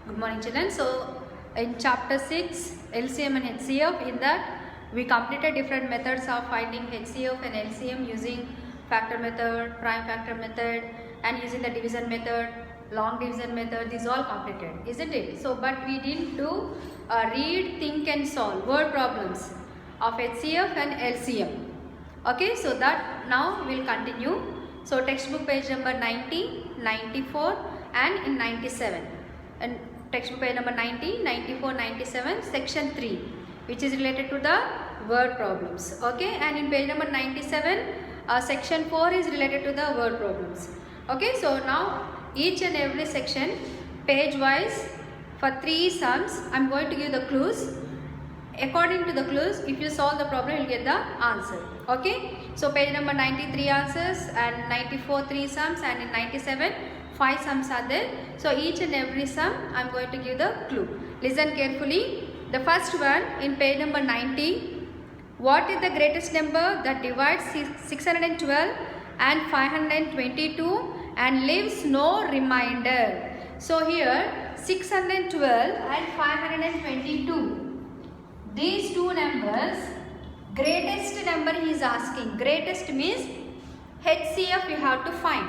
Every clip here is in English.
Good morning, children. So, in chapter 6, LCM and HCF, in that we completed different methods of finding HCF and LCM using factor method, prime factor method, and using the division method, long division method. These all completed, isn't it? So, but we didn't do read, think, and solve word problems of HCF and LCM. Okay, so that now we'll continue. So, textbook page number 90, 94, and in 97. And textbook page number 90, 94, 97, section 3, which is related to the word problems. Okay, and in page number 97, section 4 is related to the word problems. Okay, so now each and every section, page wise, for 3 sums, I am going to give the clues. According to the clues, if you solve the problem, you will get the answer. Okay, so page number 93 answers, and 94 3 sums, and in 97 5 sums are there. So each and every sum I am going to give the clue. Listen carefully. The first one in page number 90. What is the greatest number that divides 612 and 522 and leaves no remainder? So here 612 and 522. These two numbers, greatest number he is asking. Greatest means HCF you have to find.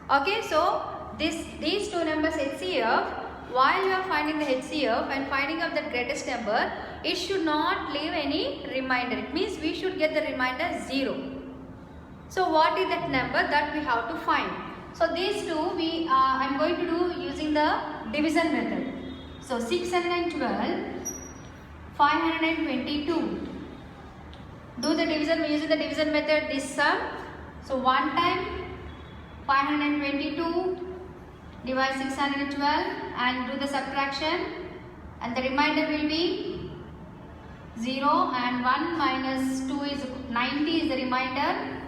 Okay, so these two numbers HCF, while you are finding the HCF and finding out the greatest number, it should not leave any remainder. It means we should get the remainder 0. So what is that number that we have to find? So these two I am going to do using the division method. So 612, 522. Do the division using the division method, this sum. So 1 time 522 divide 612 and do the subtraction, and the remainder will be 0, and 1 minus 2 is 90 is the remainder.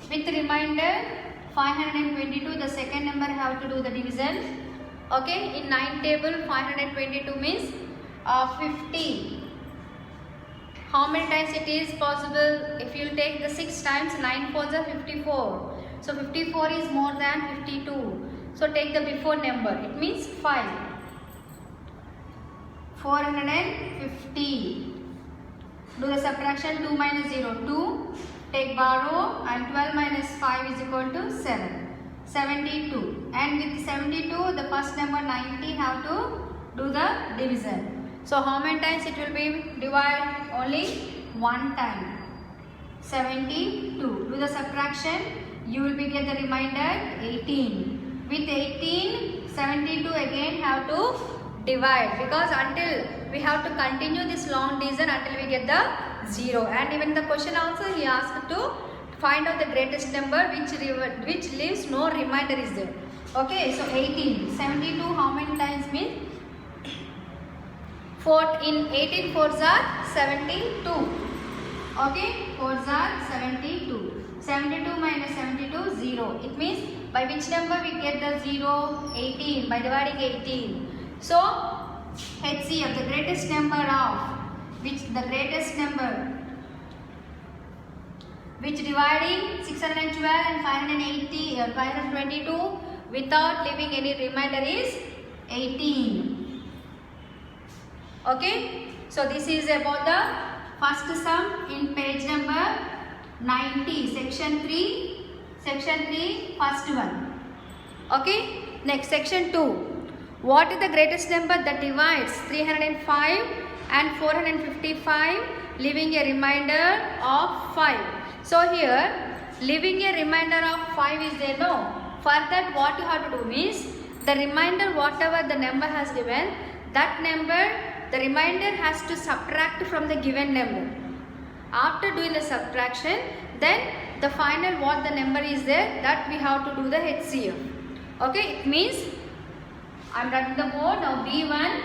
With the remainder 522, the second number have to do the division. Okay, in 9 table 522 means 50. How many times it is possible? If you take the 6 times, 9 4s are 54. So 54 is more than 52. So take the before number. It means 5. 450. Do the subtraction. 2 minus 0, 2. Take borrow, and 12 minus 5 is equal to 7. 72. And with 72, the first number 90 have to do the division. So how many times it will be divided? Only 1 time. 72. Do the subtraction. You will be get the remainder 18. With 18, 72 again have to divide, because until we have to continue this long division until we get the 0. And even the question also he asked to find out the greatest number which leaves no remainder is there. Okay, so 18, 72 how many times means? 4 in 18 4s are 72. Okay, 4s are 72. 72 minus 72, 0. It means by which number we get the 0? 18, by dividing 18. So HCF, the greatest number which dividing 612 and 522 without leaving any remainder is 18. Okay, so this is about the first sum in page number 90, section 3, first one. Okay, next section 2. What is the greatest number that divides 305 and 455, leaving a remainder of 5? So here, leaving a remainder of 5 is there, no? For that what you have to do means, the remainder whatever the number has given, that number, the remainder has to subtract from the given number. After doing the subtraction, then the final what the number is there, that we have to do the HCF. Okay, it means I am writing the board now. B1,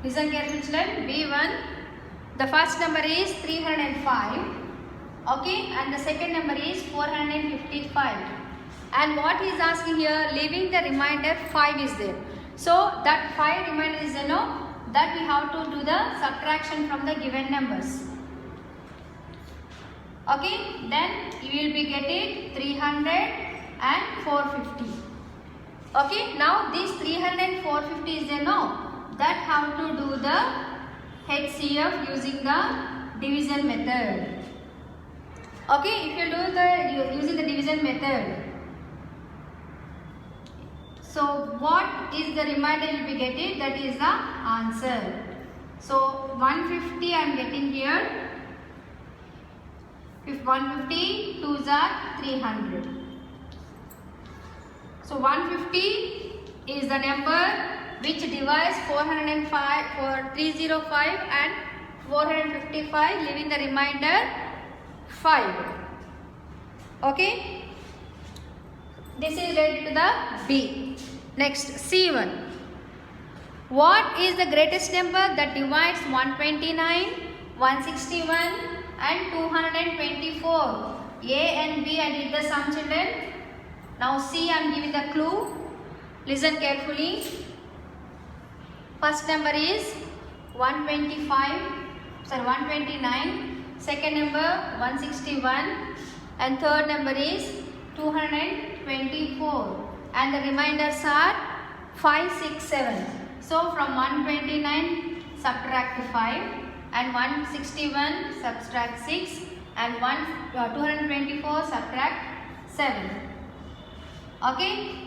listen carefully children. B1, the first number is 305. Okay, and the second number is 455. And what he is asking here, leaving the remainder 5 is there. So that 5 remainder is there, no? That we have to do the subtraction from the given numbers. Okay, then you will be getting 300 and 450. Okay, now this 300 and 450 is there now. That how to do the HCF using the division method. Okay, if you do the using the division method, so what is the remainder you will be getting? That is the answer. So 150 I am getting here. If 150, 2s are 300. So 150 is the number which divides 305 and 455, leaving the remainder 5. Okay. This is related to the B. Next, C1. What is the greatest number that divides 129, 161 and 224? A and B, I did the sum, children. Now C, I am giving the clue. Listen carefully. First number is 129. Second number 161. And third number is 224. And the reminders are 5, 6, 7. So from 129 subtract 5 and 161 subtract 6 and 224 subtract 7. Okay.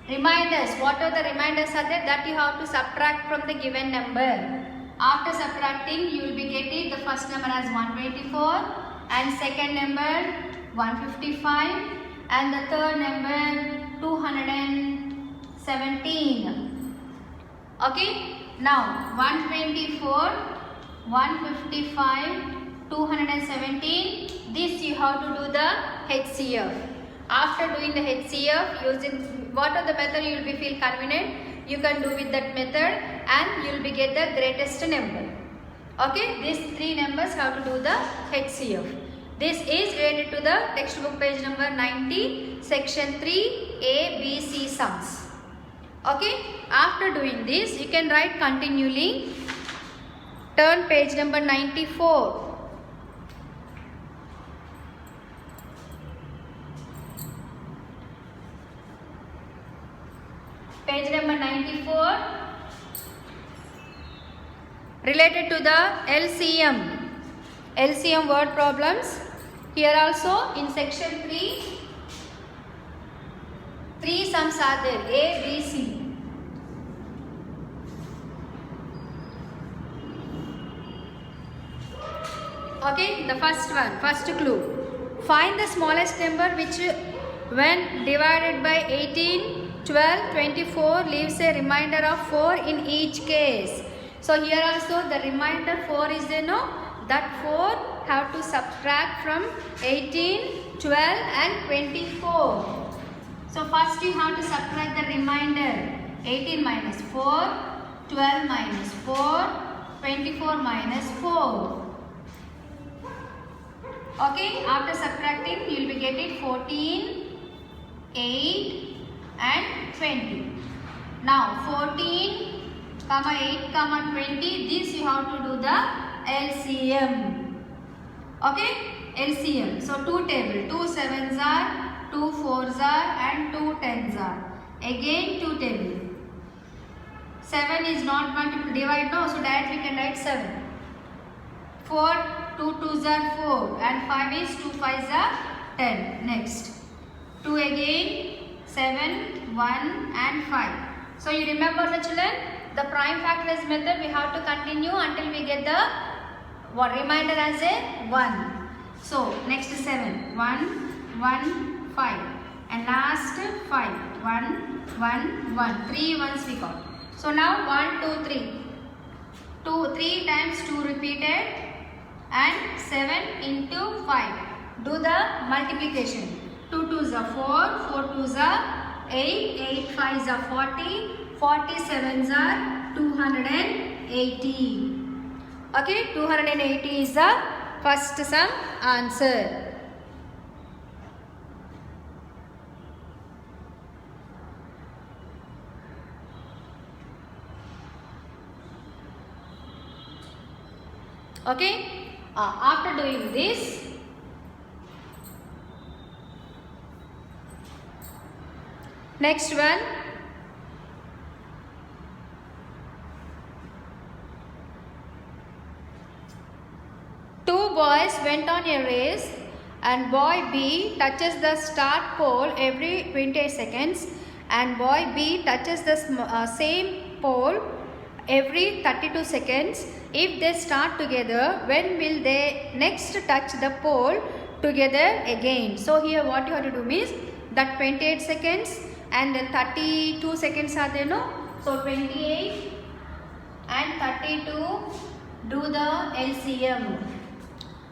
Reminders. What are the reminders are there? That you have to subtract from the given number. After subtracting, you will be getting the first number as 124 and second number 155 and the third number 217. Okay. Now 124, 155, 217. This you have to do the HCF. After doing the HCF, using what are the method you will be feel convenient, you can do with that method and you will be get the greatest number. Okay, these three numbers have to do the HCF. This is related to the textbook page number 90, section 3, A, B, C sums. Okay, after doing this, you can write continually. Turn page number 94. Page number 94, related to the LCM word problems. Here also in section 3 sums are there, A, B, C. Okay, the first one, first clue. Find the smallest number which when divided by 18, 12, 24 leaves a remainder of 4 in each case. So here also the remainder 4 is there, no? That 4 have to subtract from 18, 12 and 24. So first you have to subtract the remainder. 18 minus 4, 12 minus 4, 24 minus 4. Okay, after subtracting you will be getting 14, 8 and 20. Now 14, 8, 20, this you have to do the LCM. Okay, LCM. So 2 table, 2 7s are, 2 4s are and 2 10s are. Again 2 table. 7 is not multiple divide now, so directly we can write 7. 4, 2 2s are 4 and 5 is 2 5s are 10. Next 2 again, 7, 1 and 5. So you remember the children, the prime factorized method we have to continue until we get the remainder as a 1. So next 7, 1, 1, 5 and last 5, 1, 1, 1. 3 ones we got. So now 1, 2, 3. 3 times 2 repeated and 7 into 5. Do the multiplication. 2 2s are 4, 4 2s are 8, 8 5s are 40, 47s are 280. Okay, 280 is the first sum answer. Okay, after doing this, Next one. Two boys went on a race and boy B touches the start pole every 28 seconds and boy B touches the same pole every 32 seconds. If they start together, when will they next touch the pole together again? So here what you have to do means that 28 seconds and then 32 seconds are there, no? So 28 and 32, do the LCM.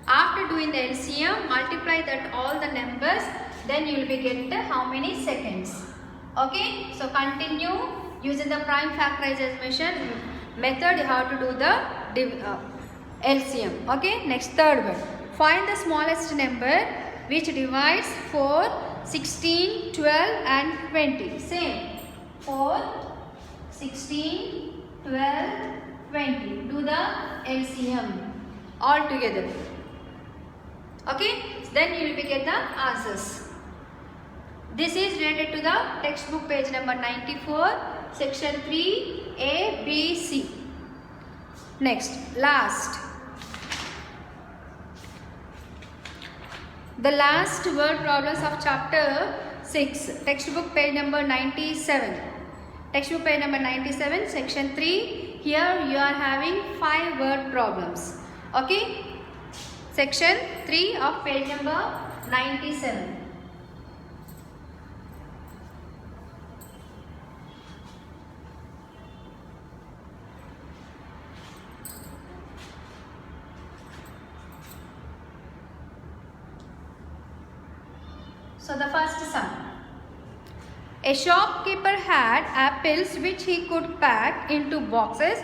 After doing the LCM, multiply that all the numbers, then you will be get how many seconds. Okay, so continue using the prime factorization method. You have to do the LCM. Okay, next third one. Find the smallest number which divides 4, 16, 12 and 20. Same. 4, 16, 12, 20. Do the LCM all together. Okay, then you will get the answers. This is related to the textbook page number 94, section 3, A, B, C. Next, last. The last word problems of chapter 6, textbook page number 97. Textbook page number 97, section 3. Here you are having 5 word problems. Okay. Section 3 of page number 97. So the first sum. A shopkeeper had apples which he could pack into boxes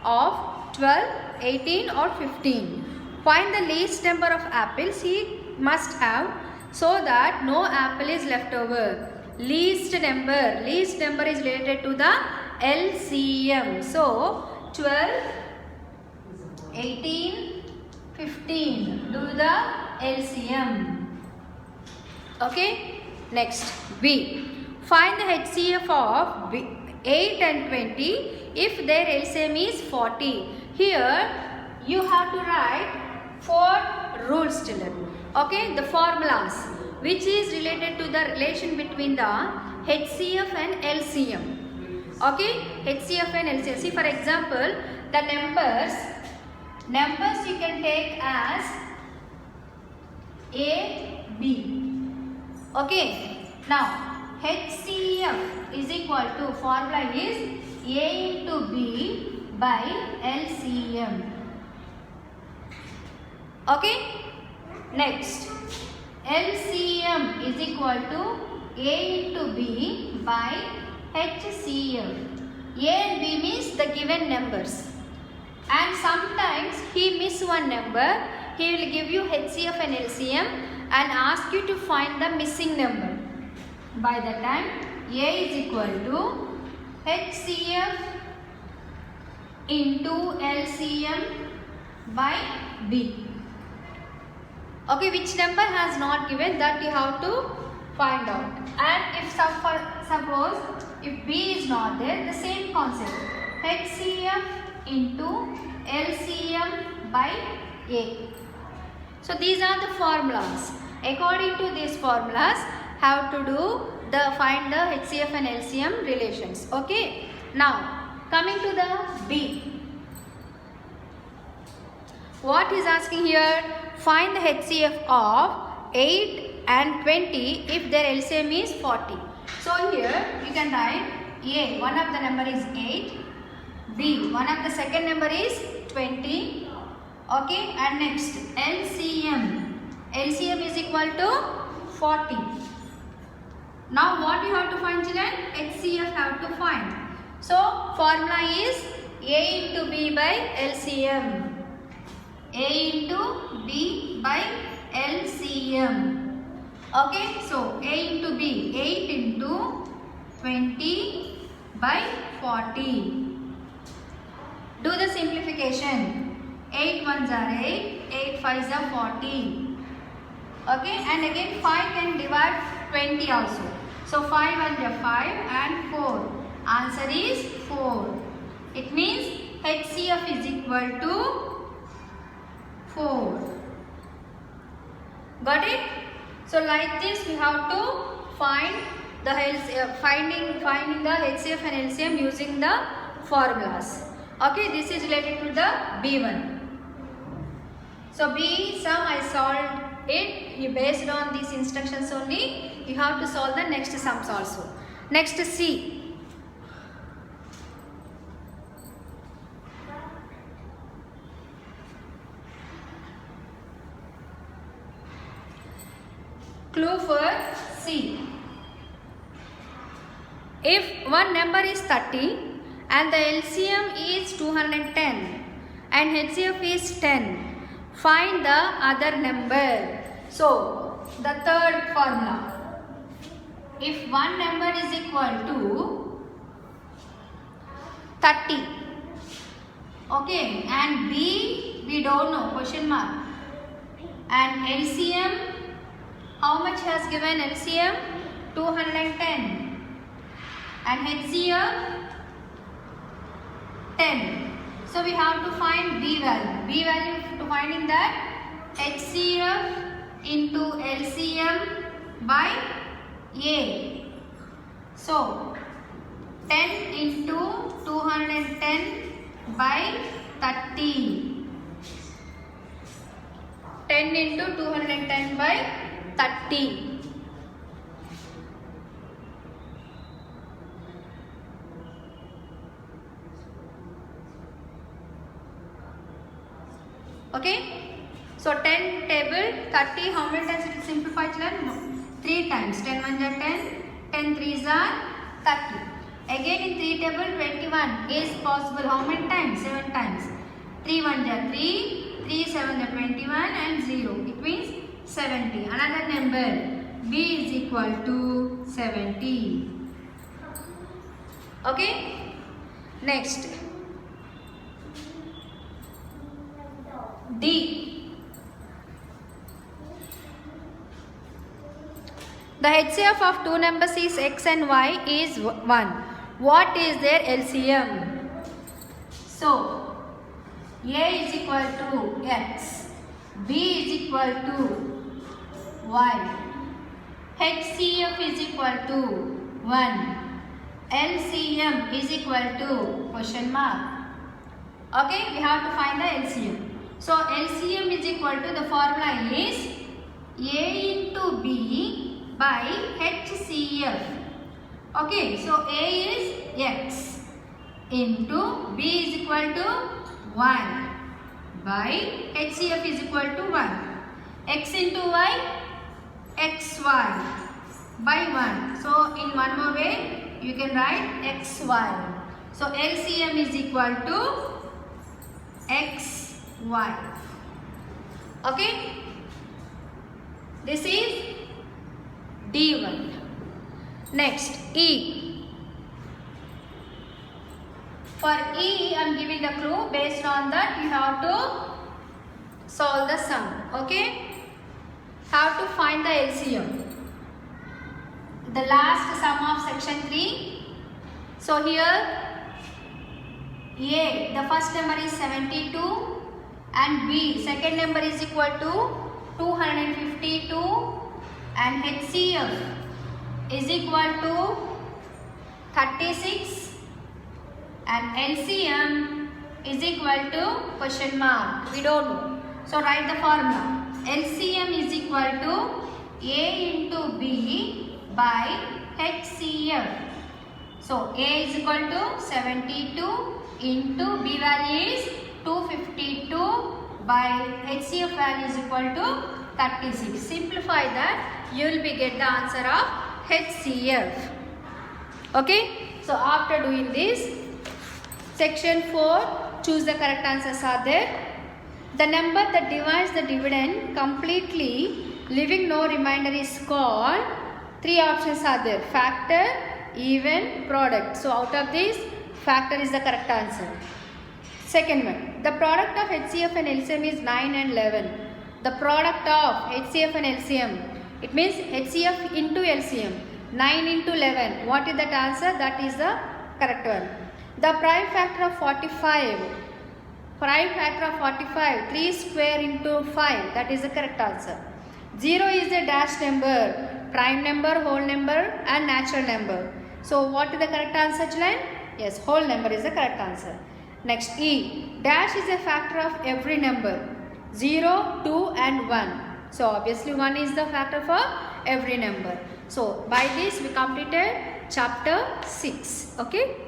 of 12, 18 or 15. Find the least number of apples he must have so that no apple is left over. Least number is related to the LCM. So 12, 18, 15. Do the LCM. Okay. Next, B. Find the HCF of 8 and 20 if their LCM is 40. Here you have to write 4 rules, children. Okay, the formulas which is related to the relation between the HCF and LCM. Okay, HCF and LCM. See, for example, the numbers you can take as A, B. Okay, now HCF is equal to, formula is A into B by LCM. Okay, next LCM is equal to A into B by HCF. A and B means the given numbers, and sometimes he miss one number, he will give you HCF and LCM and ask you to find the missing number. By that time A is equal to HCF into LCM by B. Okay, which number has not given, that you have to find out. And if suppose if B is not there, the same concept, HCF into LCM by A. So these are the formulas. According to these formulas, have to do find the HCF and LCM relations. Okay. Now coming to the B. What is asking here? Find the HCF of 8 and 20 if their LCM is 40. So here we can write A, one of the number is 8. B, one of the second number is 20. Okay, and next LCM. LCM is equal to 40. Now what you have to find, children? HCF have to find. So formula is A into B by LCM. A into B by LCM. Okay, so A into B, 8 into 20 by 40. Do the simplification. 8 ones are 8, 8 5s are 40. Okay, and again 5 can divide 20 also. So 5 and 5 and 4. Answer is 4. It means HCF is equal to 4. Got it? So like this we have to find the finding the HCF and LCM using the formulas. Okay, this is related to the B1. So B sum I solved it based on these instructions only. You have to solve the next sums also. Next C. Clue for C. If one number is 30 and the LCM is 210 and HCF is 10, find the other number. So, the third formula. If one number is equal to 30, okay, and B we don't know, question mark, and LCM, how much has given LCM? 210 and HCF 10. So we have to find B value. B value to finding that HCF into LCM by A. So 10 into 210 by 30. 10 into 210 by 30. Okay. So 10 table 30. How many times it is simplified, children? 3 times. 10 1 are 10. 10 3s are 30. Again in 3 table 21 is possible. How many times? 7 times. 3 1 are 3. 3 7 are 21 and 0. It means 70. Another number B is equal to 70. Okay. Next D. The HCF of two numbers is X and Y is 1. What is their LCM? So A is equal to X, B is equal to Y, HCF is equal to 1, LCM is equal to question mark. Okay, we have to find the LCM. So LCM is equal to, the formula is A into B by HCF. Okay, so A is X into B is equal to 1 by HCF is equal to 1. X into Y, XY by 1. So in one more way you can write XY. So LCM is equal to XY. Okay, this is D1. Next E. For E I am giving the clue. Based on that you have to solve the sum. Okay, have to find the LCM, the last sum of section 3. So here A, the first number is 72 and B, second number is equal to 252 and HCF is equal to 36 and LCM is equal to question mark. We don't know. So write the formula. LCM is equal to A into B by HCF. So A is equal to 72 into B value is 252 by HCF value is equal to 36. Simplify that, you will be get the answer of HCF. Okay, so after doing this, section 4, choose the correct answers are there. The number that divides the dividend completely, leaving no remainder, is called, 3 options are there: factor, even, product. So out of this, factor is the correct answer. Second one, the product of HCF and LCM is 9 and 11. The product of HCF and LCM, it means HCF into LCM. 9 into 11. What is that answer? That is the correct one. The prime factor of 45. Prime factor of 45. 3 square into 5. That is the correct answer. 0 is a dash number, prime number, whole number and natural number. So what is the correct answer, children? Yes, whole number is the correct answer. Next, E. Dash is a factor of every number. 0, 2 and 1. So obviously 1 is the factor for every number. So by this we completed chapter 6. Okay.